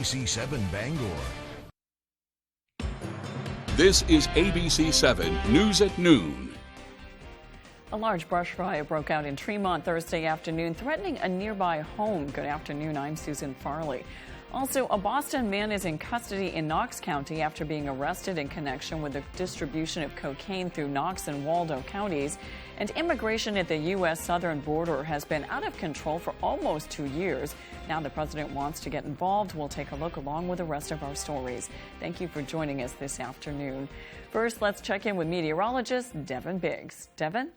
ABC7 Bangor. This is ABC7 News at Noon. A large brush fire broke out in Tremont Thursday afternoon, threatening a nearby home. Good afternoon, I'm Susan Farley. Also, a Boston man is in custody in Knox County after being arrested in connection with the distribution of cocaine through Knox and Waldo counties. And immigration at the U.S. southern border has been out of control for almost 2 years. Now the president wants to get involved. We'll take a look along with the rest of our stories. Thank you for joining us this afternoon. First, let's check in with meteorologist Devin Biggs. Devin?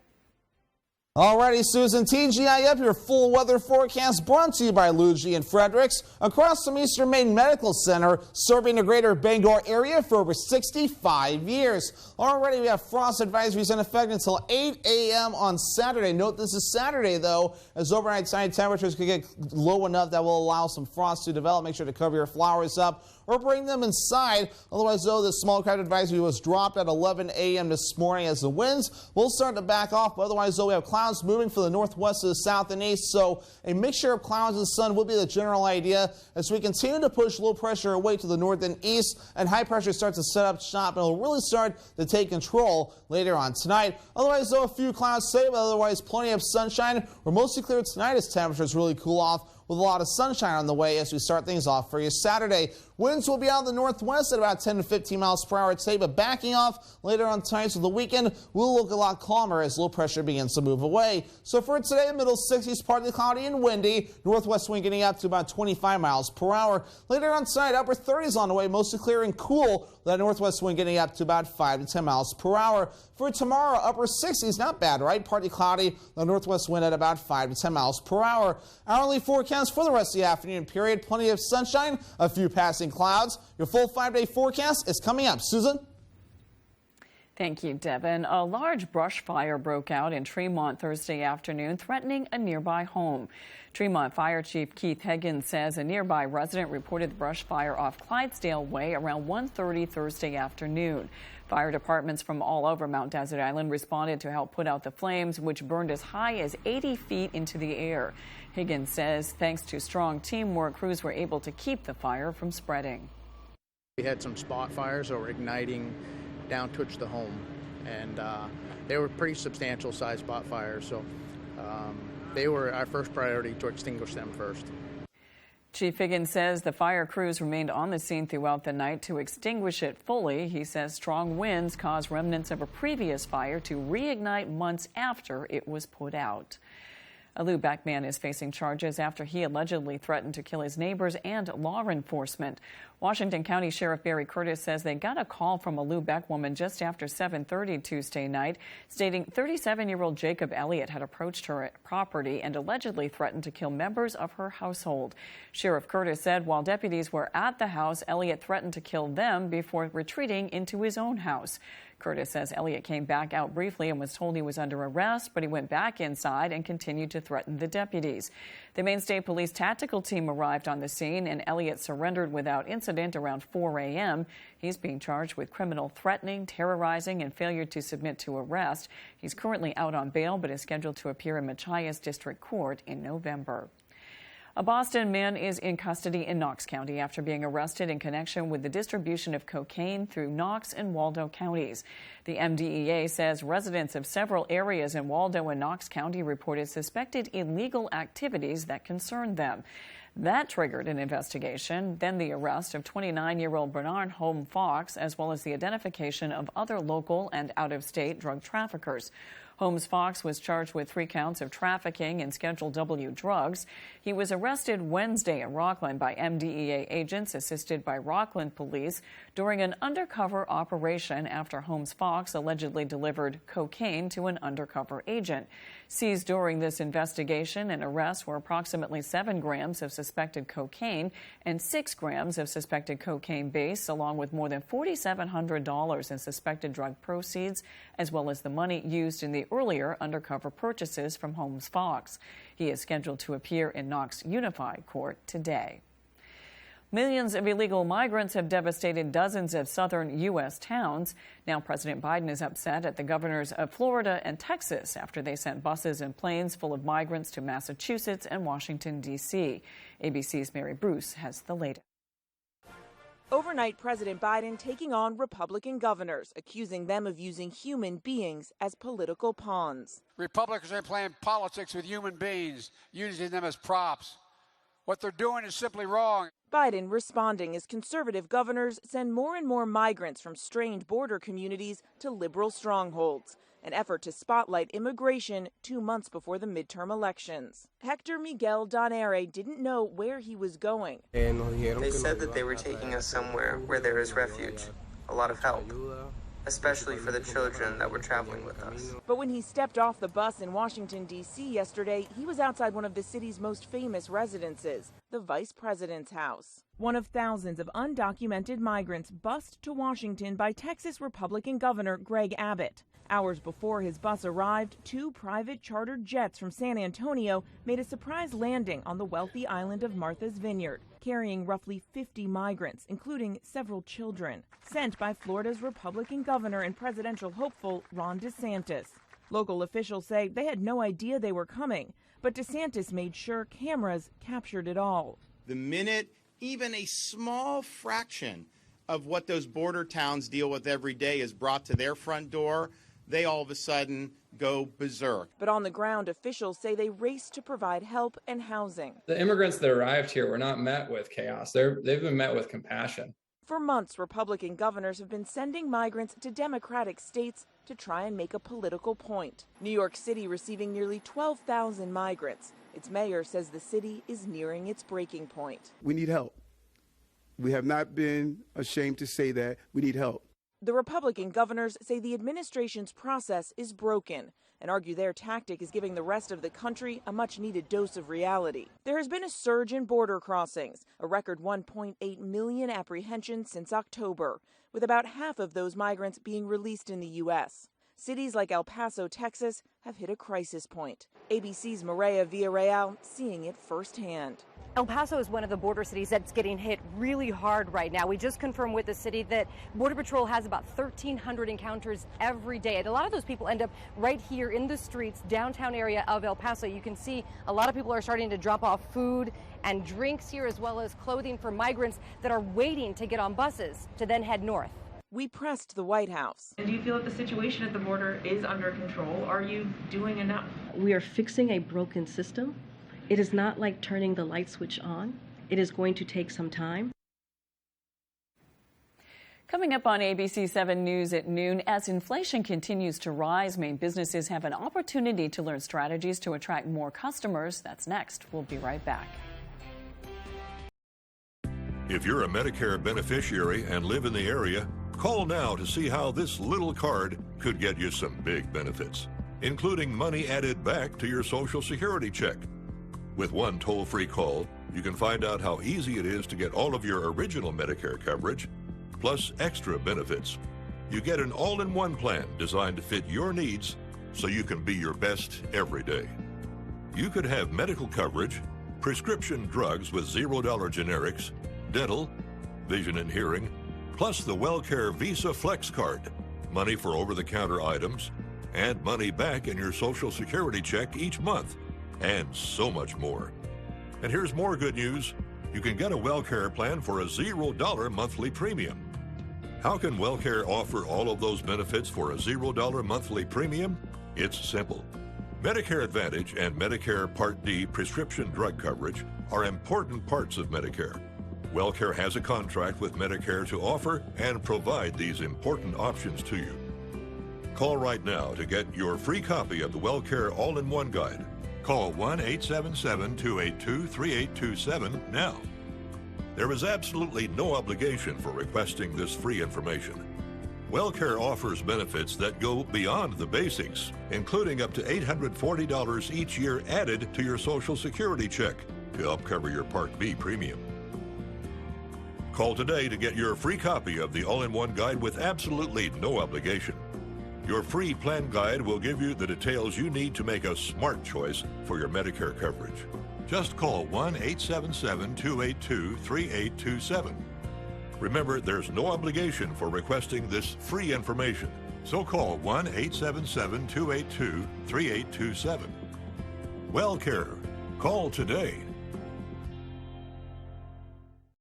Alrighty, Susan, TGI up, your full weather forecast brought to you by Luigi and Fredericks across from Eastern Maine Medical Center, serving the greater Bangor area for over 65 years. Already we have frost advisories in effect until 8 a.m. on Saturday. Note this is Saturday, though, as overnight temperatures could get low enough that will allow some frost to develop. Make sure to cover your flowers up or bring them inside. Otherwise, though, the small cloud advisory was dropped at 11 a.m. this morning as the winds will start to back off. But otherwise, though, we have clouds moving from the northwest to the south and east. So a mixture of clouds and sun will be the general idea as we continue to push low pressure away to the north and east, and high pressure starts to set up shop, and it'll really start to take control later on tonight. Otherwise, though, a few clouds stay, but otherwise plenty of sunshine. We're mostly clear tonight as temperatures really cool off, with a lot of sunshine on the way as we start things off for you Saturday. Winds will be out of the northwest at about 10 to 15 miles per hour today, but backing off later on tonight, so the weekend will look a lot calmer as low pressure begins to move away. So for today, middle 60s, partly cloudy and windy. Northwest wind getting up to about 25 miles per hour. Later on tonight, upper 30s on the way, mostly clear and cool. That northwest wind getting up to about 5 to 10 miles per hour. For tomorrow, upper 60s, not bad, right? Partly cloudy, the northwest wind at about 5 to 10 miles per hour. Hourly forecast for the rest of the afternoon period, plenty of sunshine, a few passing clouds. Your full 5-day forecast is coming up. Susan? Thank you, Devin. A large brush fire broke out in Tremont Thursday afternoon, threatening a nearby home. Tremont Fire Chief Keith Higgins says a nearby resident reported the brush fire off Clydesdale Way around 1:30 Thursday afternoon. Fire departments from all over Mount Desert Island responded to help put out the flames, which burned as high as 80 feet into the air. Higgins says thanks to strong teamwork, crews were able to keep the fire from spreading. We had some spot fires that were igniting down towards the home, and they were pretty substantial size spot fires, so they were our first priority to extinguish them first. Chief Higgins says the fire crews remained on the scene throughout the night to extinguish it fully. He says strong winds caused remnants of a previous fire to reignite months after it was put out. A Lubec man is facing charges after he allegedly threatened to kill his neighbors and law enforcement. Washington County Sheriff Barry Curtis says they got a call from a Lubec woman just after 7:30 Tuesday night, stating 37-year-old Jacob Elliott had approached her property and allegedly threatened to kill members of her household. Sheriff Curtis said while deputies were at the house, Elliott threatened to kill them before retreating into his own house. Curtis says Elliott came back out briefly and was told he was under arrest, but he went back inside and continued to threaten the deputies. The Maine State Police tactical team arrived on the scene, and Elliott surrendered without incident around 4 a.m. He's being charged with criminal threatening, terrorizing, and failure to submit to arrest. He's currently out on bail, but is scheduled to appear in Machias District Court in November. A Boston man is in custody in Knox County after being arrested in connection with the distribution of cocaine through Knox and Waldo counties. The MDEA says residents of several areas in Waldo and Knox County reported suspected illegal activities that concerned them. That triggered an investigation, then the arrest of 29-year-old Bernard Holm Fox, as well as the identification of other local and out-of-state drug traffickers. Holmes Fox was charged with 3 counts of trafficking in Schedule W drugs. He was arrested Wednesday in Rockland by MDEA agents assisted by Rockland police during an undercover operation after Holmes Fox allegedly delivered cocaine to an undercover agent. Seized during this investigation and arrest were approximately 7 grams of suspected cocaine and 6 grams of suspected cocaine base, along with more than $4,700 in suspected drug proceeds, as well as the money used in the earlier undercover purchases from Holmes Fox. He is scheduled to appear in Knox Unified Court today. Millions of illegal migrants have devastated dozens of southern U.S. towns. Now President Biden is upset at the governors of Florida and Texas after they sent buses and planes full of migrants to Massachusetts and Washington, D.C. ABC's Mary Bruce has the latest. Overnight, President Biden taking on Republican governors, accusing them of using human beings as political pawns. Republicans are playing politics with human beings, using them as props. What they're doing is simply wrong. Biden responding as conservative governors send more and more migrants from strained border communities to liberal strongholds, an effort to spotlight immigration 2 months before the midterm elections. Hector Miguel Donere didn't know where he was going. They said that they were taking us somewhere where there is refuge, a lot of help, especially for the children that were traveling with us. But when he stepped off the bus in Washington, D.C. yesterday, he was outside one of the city's most famous residences, the Vice President's house. One of thousands of undocumented migrants bused to Washington by Texas Republican Governor Greg Abbott. Hours before his bus arrived, 2 private chartered jets from San Antonio made a surprise landing on the wealthy island of Martha's Vineyard, carrying roughly 50 migrants, including several children, sent by Florida's Republican governor and presidential hopeful Ron DeSantis. Local officials say they had no idea they were coming, but DeSantis made sure cameras captured it all. The minute even a small fraction of what those border towns deal with every day is brought to their front door, they all of a sudden go berserk. But on the ground, officials say they raced to provide help and housing. The immigrants that arrived here were not met with chaos. They've been met with compassion. For months, Republican governors have been sending migrants to Democratic states to try and make a political point. New York City receiving nearly 12,000 migrants. Its mayor says the city is nearing its breaking point. We need help. We have not been ashamed to say that. We need help. The Republican governors say the administration's process is broken and argue their tactic is giving the rest of the country a much-needed dose of reality. There has been a surge in border crossings, a record 1.8 million apprehensions since October, with about half of those migrants being released in the U.S. Cities like El Paso, Texas, have hit a crisis point. ABC's Maria Villarreal seeing it firsthand. El Paso is one of the border cities that's getting hit really hard right now. We just confirmed with the city that Border Patrol has about 1,300 encounters every day. And a lot of those people end up right here in the streets, downtown area of El Paso. You can see a lot of people are starting to drop off food and drinks here, as well as clothing for migrants that are waiting to get on buses to then head north. We pressed the White House. Do you feel that the situation at the border is under control? Are you doing enough? We are fixing a broken system. It is not like turning the light switch on. It is going to take some time. Coming up on ABC 7 News at noon, as inflation continues to rise, Maine businesses have an opportunity to learn strategies to attract more customers. That's next. We'll be right back. If you're a Medicare beneficiary and live in the area, call now to see how this little card could get you some big benefits, including money added back to your Social Security check. With one toll-free call, you can find out how easy it is to get all of your original Medicare coverage, plus extra benefits. You get an all-in-one plan designed to fit your needs so you can be your best every day. You could have medical coverage, prescription drugs with $0 generics, dental, vision and hearing, plus the WellCare Visa Flex Card, money for over-the-counter items, and money back in your Social Security check each month, and so much more. And here's more good news. You can get a WellCare plan for a $0 monthly premium. How can WellCare offer all of those benefits for a $0 monthly premium? It's simple. Medicare Advantage and Medicare Part D prescription drug coverage are important parts of Medicare. WellCare has a contract with Medicare to offer and provide these important options to you. Call right now to get your free copy of the WellCare All-in-One Guide. Call 1-877-282-3827 now. There is absolutely no obligation for requesting this free information. WellCare offers benefits that go beyond the basics, including up to $840 each year added to your Social Security check to help cover your Part B premium. Call today to get your free copy of the All-in-One Guide with absolutely no obligation. Your free plan guide will give you the details you need to make a smart choice for your Medicare coverage. Just call 1-877-282-3827. Remember, there's no obligation for requesting this free information. So call 1-877-282-3827. WellCare. Call today.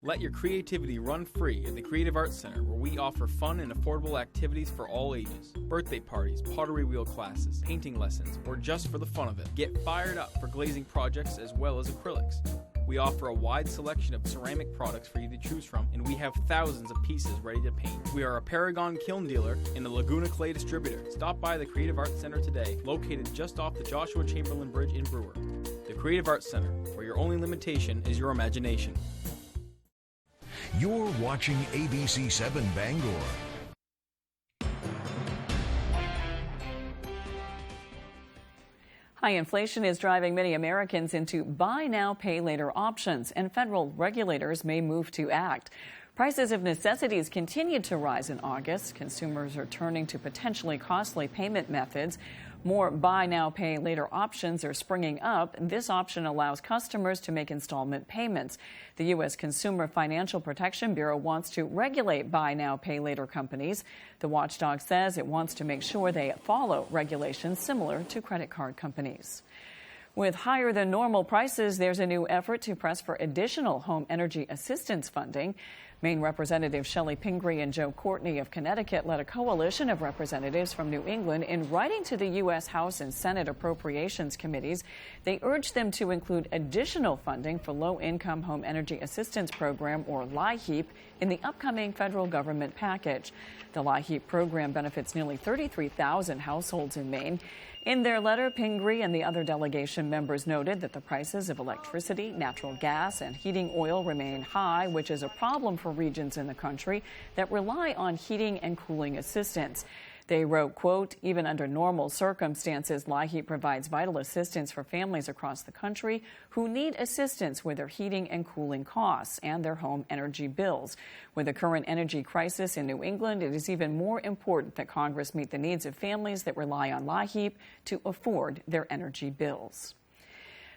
Let your creativity run free at the Creative Arts Center, where we offer fun and affordable activities for all ages. Birthday parties, pottery wheel classes, painting lessons, or just for the fun of it. Get fired up for glazing projects as well as acrylics. We offer a wide selection of ceramic products for you to choose from, and we have thousands of pieces ready to paint. We are a Paragon kiln dealer and a Laguna Clay distributor. Stop by the Creative Arts Center today, located just off the Joshua Chamberlain Bridge in Brewer. The Creative Arts Center, where your only limitation is your imagination. You're watching ABC7 Bangor. High inflation is driving many Americans into buy now, pay later options, and federal regulators may move to act. Prices of necessities continued to rise in August. Consumers are turning to potentially costly payment methods. More buy now, pay later options are springing up. This option allows customers to make installment payments. The U.S. Consumer Financial Protection Bureau wants to regulate buy now, pay later companies. The watchdog says it wants to make sure they follow regulations similar to credit card companies. With higher than normal prices, there's a new effort to press for additional home energy assistance funding. Maine Representative Shelley Pingree and Joe Courtney of Connecticut led a coalition of representatives from New England in writing to the U.S. House and Senate Appropriations Committees. They urged them to include additional funding for Low-Income Home Energy Assistance Program, or LIHEAP, in the upcoming federal government package. The LIHEAP program benefits nearly 33,000 households in Maine. In their letter, Pingree and the other delegation members noted that the prices of electricity, natural gas, and heating oil remain high, which is a problem for regions in the country that rely on heating and cooling assistance. They wrote, quote, even under normal circumstances, LIHEAP provides vital assistance for families across the country who need assistance with their heating and cooling costs and their home energy bills. With the current energy crisis in New England, it is even more important that Congress meet the needs of families that rely on LIHEAP to afford their energy bills.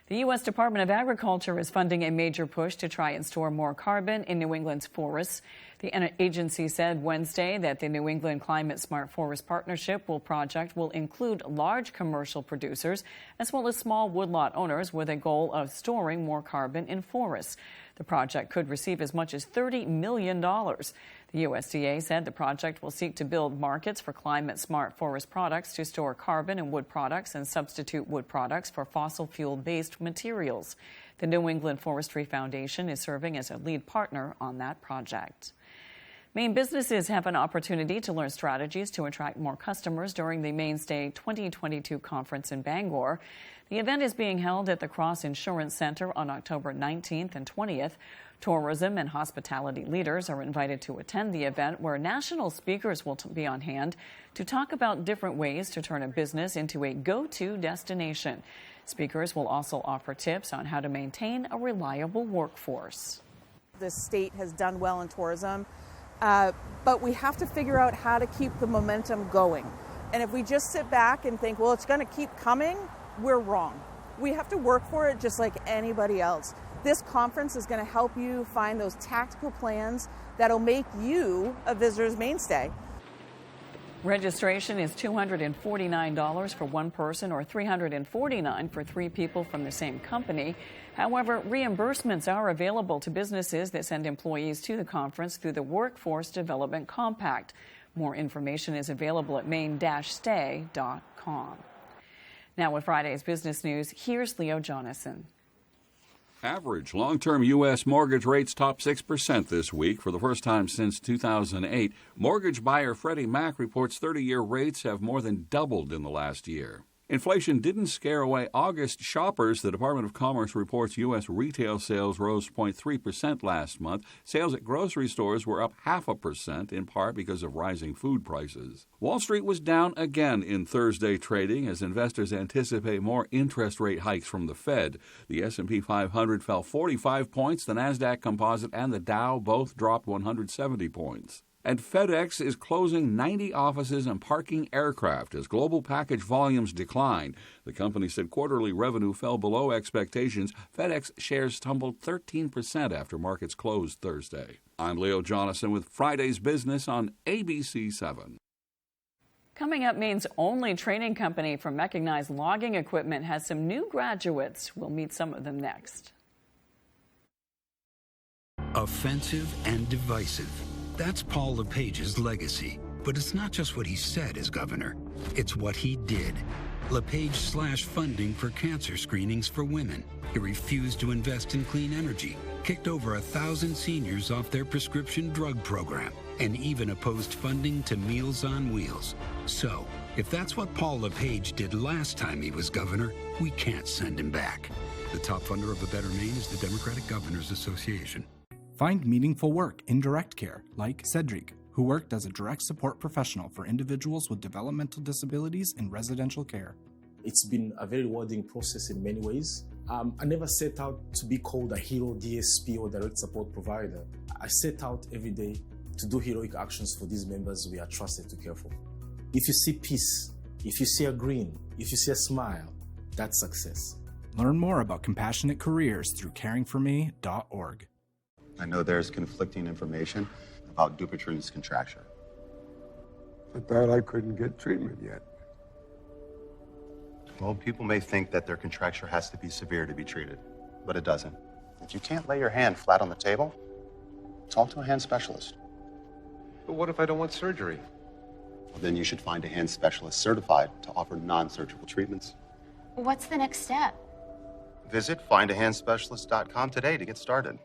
The U.S. Department of Agriculture is funding a major push to try and store more carbon in New England's forests. The agency said Wednesday that the New England Climate Smart Forest Partnership project will include large commercial producers as well as small woodlot owners with a goal of storing more carbon in forests. The project could receive as much as $30 million. The USDA said the project will seek to build markets for climate-smart forest products to store carbon in wood products and substitute wood products for fossil fuel-based materials. The New England Forestry Foundation is serving as a lead partner on that project. Maine businesses have an opportunity to learn strategies to attract more customers during the Mainstay 2022 conference in Bangor. The event is being held at the Cross Insurance Center on October 19th and 20th. Tourism and hospitality leaders are invited to attend the event, where national speakers will be on hand to talk about different ways to turn a business into a go-to destination. Speakers will also offer tips on how to maintain a reliable workforce. The state has done well in tourism, but we have to figure out how to keep the momentum going. And if we just sit back and think, well, it's going to keep coming, we're wrong. We have to work for it just like anybody else. This conference is going to help you find those tactical plans that'll make you a visitor's mainstay. Registration is $249 for one person or $349 for three people from the same company. However, reimbursements are available to businesses that send employees to the conference through the Workforce Development Compact. More information is available at maine-stay.com. Now with Friday's business news, here's Leo Jonathan. Average long-term U.S. mortgage rates top 6% this week for the first time since 2008. Mortgage buyer Freddie Mac reports 30-year rates have more than doubled in the last year. Inflation didn't scare away August shoppers. The Department of Commerce reports U.S. retail sales rose 0.3% last month. Sales at grocery stores were up 0.5%, in part because of rising food prices. Wall Street was down again in Thursday trading as investors anticipate more interest rate hikes from the Fed. The S&P 500 fell 45 points. The Nasdaq Composite and the Dow both dropped 170 points. And FedEx is closing 90 offices and parking aircraft as global package volumes decline. The company said quarterly revenue fell below expectations. FedEx shares tumbled 13% after markets closed Thursday. I'm Leo Jonathan with Friday's Business on ABC 7. Coming up, Maine's only training company for mechanized logging equipment has some new graduates. We'll meet some of them next. Offensive and divisive. That's Paul LePage's legacy. But it's not just what he said as governor. It's what he did. LePage slashed funding for cancer screenings for women. He refused to invest in clean energy, kicked over 1,000 seniors off their prescription drug program, and even opposed funding to Meals on Wheels. So, if that's what Paul LePage did last time he was governor, we can't send him back. The top funder of the Better Maine is the Democratic Governors Association. Find meaningful work in direct care, like Cedric, who worked as a direct support professional for individuals with developmental disabilities in residential care. It's been a very rewarding process in many ways. I never set out to be called a hero DSP or direct support provider. I set out every day to do heroic actions for these members we are trusted to care for. If you see peace, if you see a grin, if you see a smile, that's success. Learn more about compassionate careers through caringforme.org. I know there's conflicting information about Dupuytren's contracture. I thought I couldn't get treatment yet. Well, people may think that their contracture has to be severe to be treated, but it doesn't. If you can't lay your hand flat on the table, talk to a hand specialist. But what if I don't want surgery? Well, then you should find a hand specialist certified to offer non-surgical treatments. What's the next step? Visit findahandspecialist.com today to get started.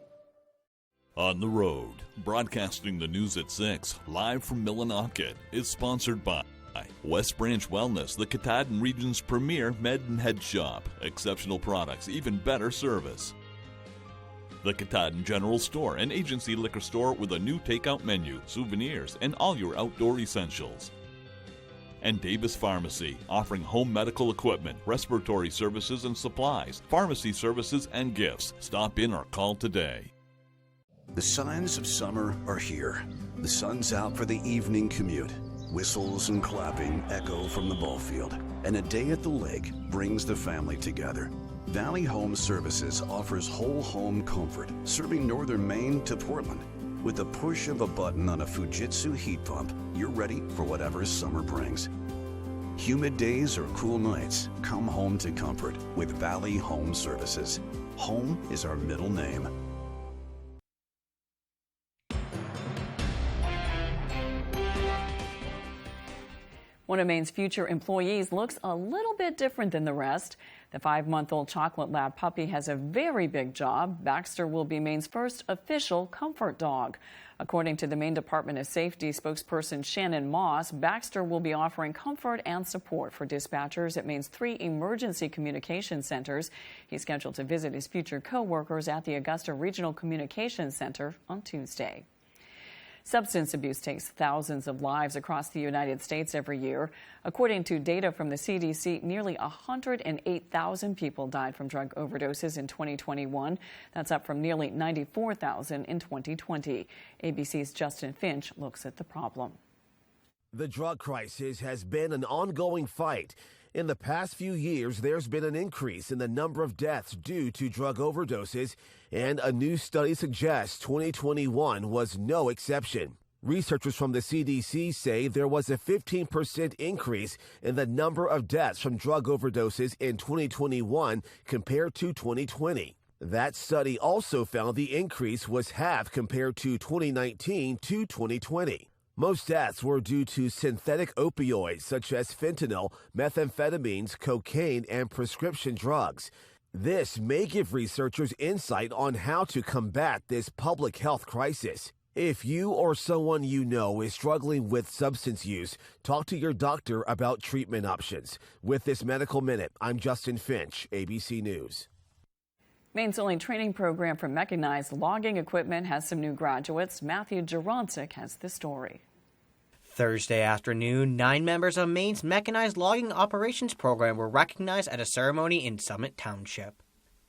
On the Road, broadcasting the news at 6, live from Millinocket, is sponsored by West Branch Wellness, the Katahdin region's premier med and head shop. Exceptional products, even better service. The Katahdin General Store, an agency liquor store with a new takeout menu, souvenirs, and all your outdoor essentials. And Davis Pharmacy, offering home medical equipment, respiratory services and supplies, pharmacy services and gifts. Stop in or call today. The signs of summer are here. The sun's out for the evening commute. Whistles and clapping echo from the ball field. And a day at the lake brings the family together. Valley Home Services offers whole home comfort, serving northern Maine to Portland. With the push of a button on a Fujitsu heat pump, you're ready for whatever summer brings. Humid days or cool nights, come home to comfort with Valley Home Services. Home is our middle name. One of Maine's future employees looks a little bit different than the rest. The 5-month-old chocolate lab puppy has a very big job. Baxter will be Maine's first official comfort dog. According to the Maine Department of Safety spokesperson Shannon Moss, Baxter will be offering comfort and support for dispatchers at Maine's 3 emergency communication centers. He's scheduled to visit his future co-workers at the Augusta Regional Communications Center on Tuesday. Substance abuse takes thousands of lives across the United States every year. According to data from the CDC, nearly 108,000 people died from drug overdoses in 2021. That's up from nearly 94,000 in 2020. ABC's Justin Finch looks at the problem. The drug crisis has been an ongoing fight. In the past few years, there's been an increase in the number of deaths due to drug overdoses, and a new study suggests 2021 was no exception. Researchers from the CDC say there was a 15% increase in the number of deaths from drug overdoses in 2021 compared to 2020. That study also found the increase was half compared to 2019 to 2020. Most deaths were due to synthetic opioids such as fentanyl, methamphetamines, cocaine, and prescription drugs. This may give researchers insight on how to combat this public health crisis. If you or someone you know is struggling with substance use, talk to your doctor about treatment options. With this Medical Minute, I'm Justin Finch, ABC News. Maine's only training program for mechanized logging equipment has some new graduates. Matthew Jaroncic has the story. Thursday afternoon, 9 members of Maine's mechanized logging operations program were recognized at a ceremony in Summit Township.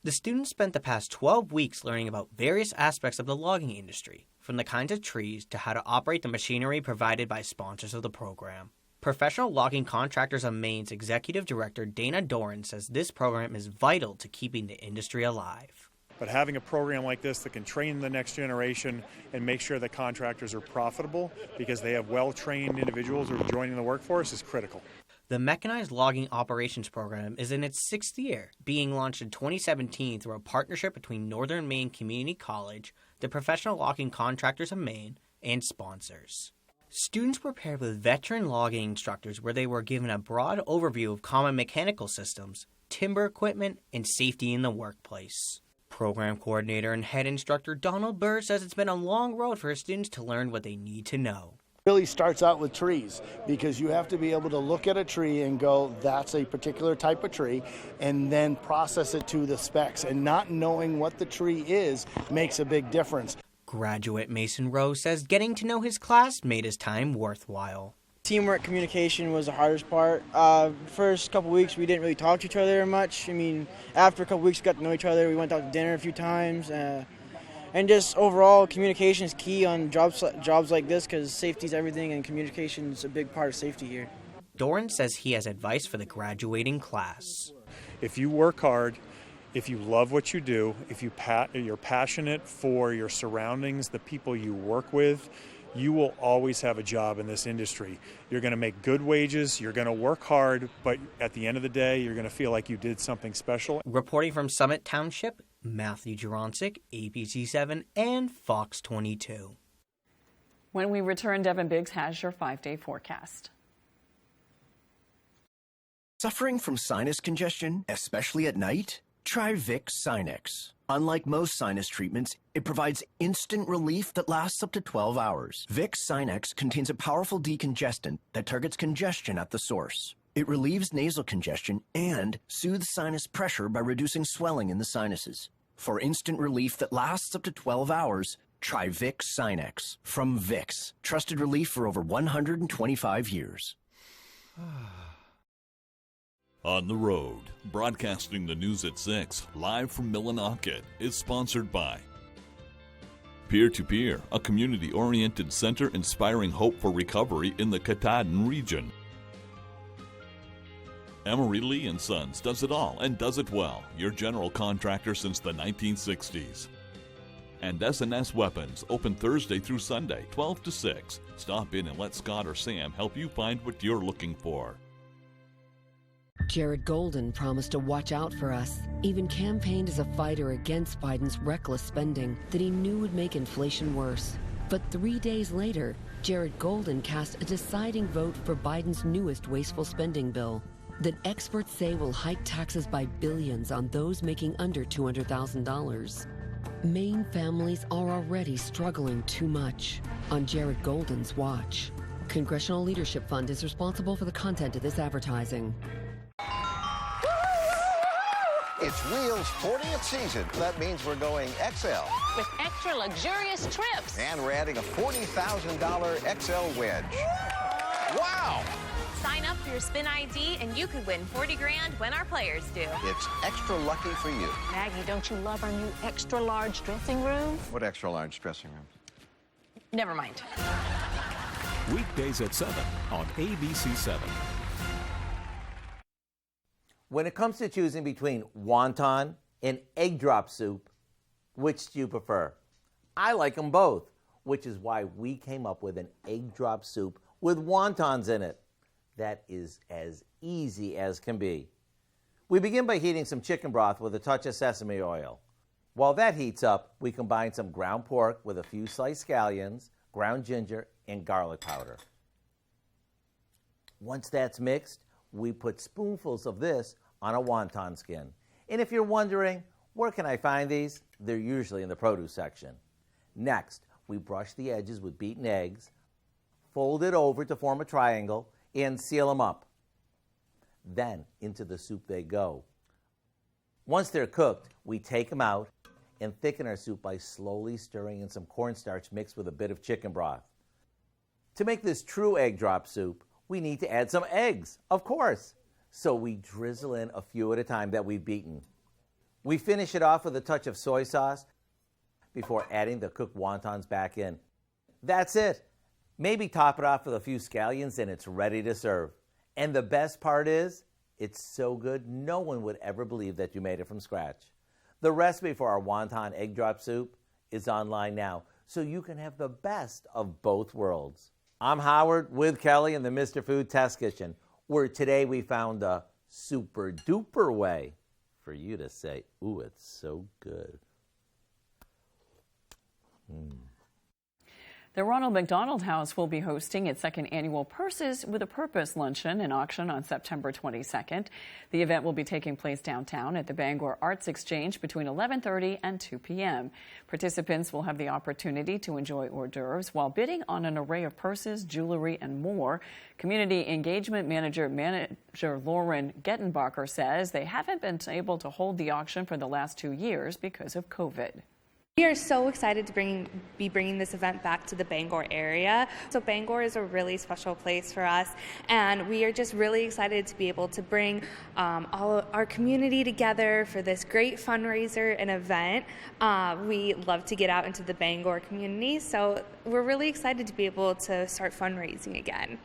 The students spent the past 12 weeks learning about various aspects of the logging industry, from the kinds of trees to how to operate the machinery provided by sponsors of the program. Professional Logging Contractors of Maine's Executive Director Dana Doran says this program is vital to keeping the industry alive. But having a program like this that can train the next generation and make sure that contractors are profitable because they have well-trained individuals who are joining the workforce is critical. The Mechanized Logging Operations Program is in its 6th year, being launched in 2017 through a partnership between Northern Maine Community College, the professional logging contractors of Maine, and sponsors. Students were paired with veteran logging instructors where they were given a broad overview of common mechanical systems, timber equipment, and safety in the workplace. Program coordinator and head instructor Donald Burr says it's been a long road for his students to learn what they need to know. Really starts out with trees, because you have to be able to look at a tree and go, that's a particular type of tree, and then process it to the specs. And not knowing what the tree is makes a big difference. Graduate Mason Rose says getting to know his class made his time worthwhile. Teamwork communication was the hardest part. First couple weeks we didn't really talk to each other much. I mean, after a couple weeks we got to know each other. We went out to dinner a few times. And just overall, communication is key on jobs like this, because safety is everything and communication is a big part of safety here. Doran says he has advice for the graduating class. If you work hard, if you love what you do, if you're passionate for your surroundings, the people you work with, you will always have a job in this industry. You're going to make good wages, you're going to work hard, but at the end of the day, you're going to feel like you did something special. Reporting from Summit Township, Matthew Juroncic, ABC7 and Fox 22. When we return, Devin Biggs has your 5-day forecast. Suffering from sinus congestion, especially at night? Try Vicks Sinex. Unlike most sinus treatments, it provides instant relief that lasts up to 12 hours. Vicks Sinex contains a powerful decongestant that targets congestion at the source. It relieves nasal congestion and soothes sinus pressure by reducing swelling in the sinuses. For instant relief that lasts up to 12 hours, try Vicks Sinex. From Vicks, trusted relief for over 125 years. On the Road, broadcasting the news at 6, live from Millinocket, is sponsored by Peer-to-Peer, a community-oriented center inspiring hope for recovery in the Katahdin region. Emery Lee & Sons does it all and does it well, your general contractor since the 1960s. And S&S Weapons, open Thursday through Sunday, 12 to 6. Stop in and let Scott or Sam help you find what you're looking for. Jared Golden promised to watch out for us, even campaigned as a fighter against Biden's reckless spending that he knew would make inflation worse. But 3 days later, Jared Golden cast a deciding vote for Biden's newest wasteful spending bill that experts say will hike taxes by billions on those making under $200,000. Maine families are already struggling too much on Jared Golden's watch. Congressional Leadership Fund is responsible for the content of this advertising. It's Wheels' 40th season. That means we're going XL. With extra luxurious trips. And we're adding a $40,000 XL wedge. Wow! Sign up for your Spin ID and you could win 40 grand when our players do. It's extra lucky for you. Maggie, don't you love our new extra large dressing room? What extra large dressing room? Never mind. Weekdays at 7 on ABC7. When it comes to choosing between wonton and egg drop soup, which do you prefer? I like them both, which is why we came up with an egg drop soup with wontons in it. That is as easy as can be. We begin by heating some chicken broth with a touch of sesame oil. While that heats up, we combine some ground pork with a few sliced scallions, ground ginger, and garlic powder. Once that's mixed, we put spoonfuls of this on a wonton skin. And if you're wondering, where can I find these? They're usually in the produce section. Next, we brush the edges with beaten eggs, fold it over to form a triangle, and seal them up. Then into the soup they go. Once they're cooked, we take them out and thicken our soup by slowly stirring in some cornstarch mixed with a bit of chicken broth. To make this true egg drop soup, we need to add some eggs, of course. So we drizzle in a few at a time that we've beaten. We finish it off with a touch of soy sauce before adding the cooked wontons back in. That's it. Maybe top it off with a few scallions and it's ready to serve. And the best part is, it's so good no one would ever believe that you made it from scratch. The recipe for our wonton egg drop soup is online now, so you can have the best of both worlds. I'm Howard with Kelly in the Mr. Food Test Kitchen, where today we found a super duper way for you to say, ooh, it's so good. The Ronald McDonald House will be hosting its second annual Purses with a Purpose luncheon and auction on September 22nd. The event will be taking place downtown at the Bangor Arts Exchange between 11:30 and 2 p.m. Participants will have the opportunity to enjoy hors d'oeuvres while bidding on an array of purses, jewelry, and more. Community Engagement Manager Lauren Gettenbacher says they haven't been able to hold the auction for the last 2 years because of COVID. We are so excited to be bringing this event back to the Bangor area. So Bangor is a really special place for us, and we are just really excited to be able to bring all of our community together for this great fundraiser and event. We love to get out into the Bangor community, so we're really excited to be able to start fundraising again.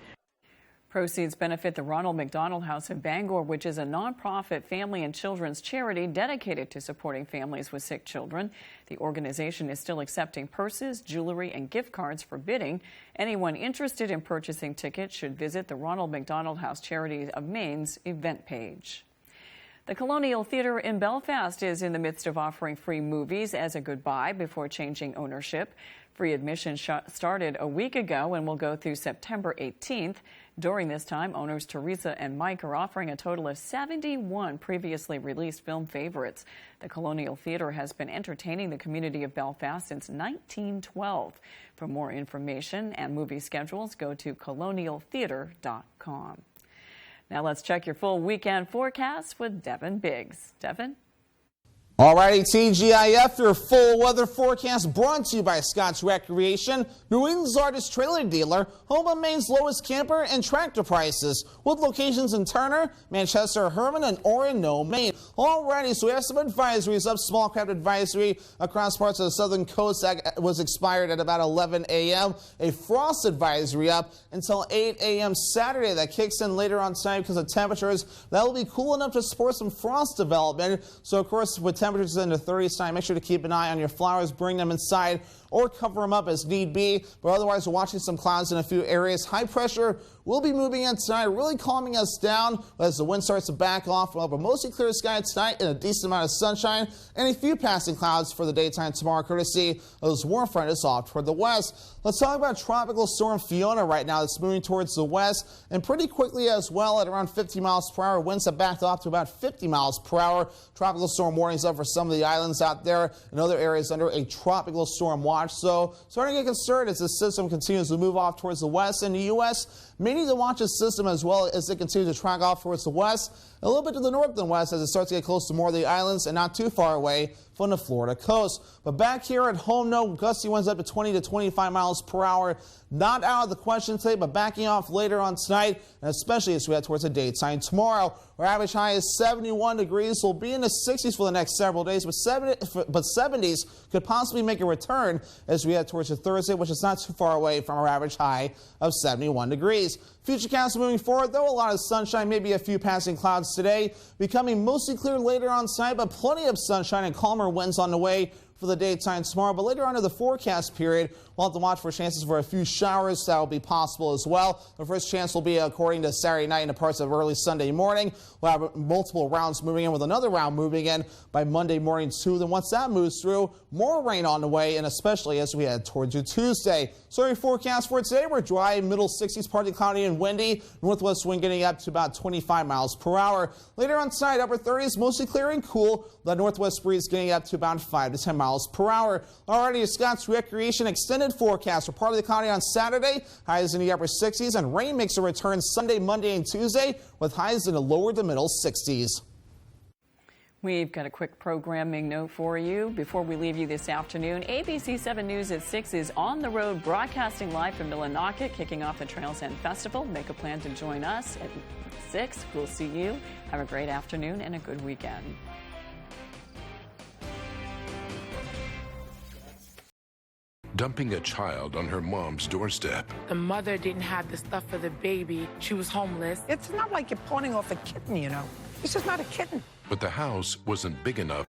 Proceeds benefit the Ronald McDonald House in Bangor, which is a nonprofit family and children's charity dedicated to supporting families with sick children. The organization is still accepting purses, jewelry, and gift cards for bidding. Anyone interested in purchasing tickets should visit the Ronald McDonald House Charity of Maine's event page. The Colonial Theatre in Belfast is in the midst of offering free movies as a goodbye before changing ownership. Free admission started a week ago and will go through September 18th. During this time, owners Teresa and Mike are offering a total of 71 previously released film favorites. The Colonial Theatre has been entertaining the community of Belfast since 1912. For more information and movie schedules, go to colonialtheatre.com. Now let's check your full weekend forecast with Devin Biggs. Devin? Alrighty, TGIF, your full weather forecast brought to you by Scott's Recreation, New England's largest trailer dealer, home of Maine's lowest camper and tractor prices, with locations in Turner, Manchester, Herman, and Orono, Maine. Alrighty, so we have some advisories up. Small craft advisory across parts of the southern coast that was expired at about 11 a.m. A frost advisory up until 8 a.m. Saturday that kicks in later on tonight because of temperatures that will be cool enough to support some frost development. So, of course, with temperatures in the 30s tonight, make sure to keep an eye on your flowers, bring them inside or cover them up as need be. But otherwise, we're watching some clouds in a few areas. High pressure will be moving in tonight, really calming us down as the wind starts to back off. We'll have a mostly clear sky tonight and a decent amount of sunshine and a few passing clouds for the daytime tomorrow, courtesy of this warm front is off toward the west. Let's talk about Tropical Storm Fiona right now. It's moving towards the west and pretty quickly as well at around 50 miles per hour. Winds have backed off to about 50 miles per hour. Tropical storm warnings up for some of the islands out there and other areas under a tropical storm watch. So starting to get concerned as the system continues to move off towards the west. In the U.S., may need to watch the system as well as it continues to track off towards the west, a little bit to the north and west as it starts to get close to more of the islands and not too far away from the Florida coast. But back here at home, no, gusty winds up to 20 to 25 miles per hour. Not out of the question today, but backing off later on tonight, and especially as we head towards the daytime tomorrow. Our average high is 71 degrees. We'll be in the 60s for the next several days, but 70s could possibly make a return as we head towards the Thursday, which is not too far away from our average high of 71 degrees. Futurecast moving forward, though, a lot of sunshine, maybe a few passing clouds today, becoming mostly clear later on tonight, but plenty of sunshine and calmer winds on the way for the daytime tomorrow. But later on in the forecast period, we'll have to watch for chances for a few showers that will be possible as well. The first chance will be according to Saturday night and the parts of early Sunday morning. We'll have multiple rounds moving in with another round moving in by Monday morning too. Then once that moves through, more rain on the way, and especially as we head towards your Tuesday. So your forecast for today, we're dry, middle 60s, partly cloudy and windy. Northwest wind getting up to about 25 miles per hour. Later on tonight, upper 30s, mostly clear and cool. The northwest breeze getting up to about 5 to 10 miles per hour. Already a Scott's Recreation extended forecast for partly cloudy on Saturday, highs in the upper 60s, and rain makes a return Sunday, Monday, and Tuesday with highs in the lower to middle 60s. We've got a quick programming note for you before we leave you this afternoon. ABC 7 News at 6 is on the road broadcasting live from Millinocket, kicking off the Trails End Festival. Make a plan to join us at 6. We'll see you. Have a great afternoon and a good weekend. Dumping a child on her mom's doorstep. The mother didn't have the stuff for the baby. She was homeless. It's not like you're pawning off a kitten, you know. It's just not a kitten. But the house wasn't big enough